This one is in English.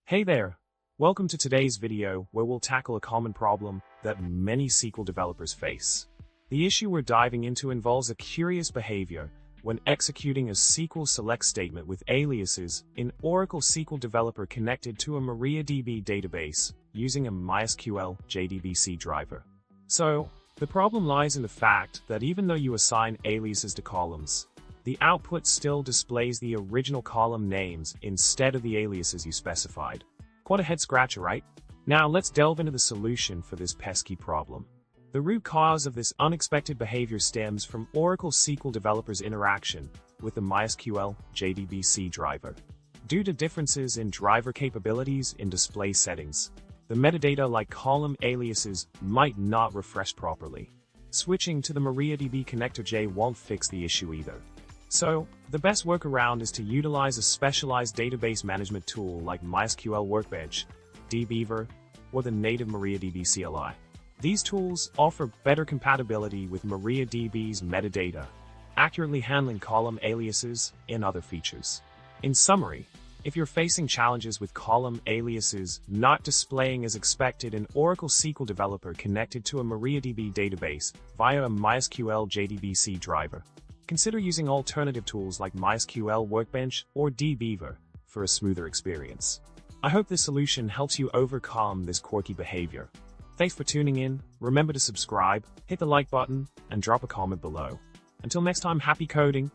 Hey there! Welcome to today's video where we'll tackle a common problem that many SQL developers face. The issue we're diving into involves a curious behavior when executing a SQL select statement with aliases in Oracle SQL Developer connected to a MariaDB database using a MySQL JDBC driver. So, the problem lies in the fact that even though you assign aliases to columns, the output still displays the original column names instead of the aliases you specified. Quite a head-scratcher, right? Now let's delve into the solution for this pesky problem. The root cause of this unexpected behavior stems from Oracle SQL Developer's interaction with the MySQL JDBC driver. Due to differences in driver capabilities in display settings, the metadata like column aliases might not refresh properly. Switching to the MariaDB connector J won't fix the issue either. So, the best workaround is to utilize a specialized database management tool like MySQL Workbench, dbeaver, or the native MariaDB CLI. These tools offer better compatibility with MariaDB's metadata, accurately handling column aliases and other features. In summary, if you're facing challenges with column aliases not displaying as expected in Oracle SQL Developer connected to a MariaDB database via a MySQL JDBC driver, consider using alternative tools like MySQL Workbench or dbeaver for a smoother experience. I hope this solution helps you overcome this quirky behavior. Thanks for tuning in. Remember to subscribe, hit the like button, and drop a comment below. Until next time, happy coding!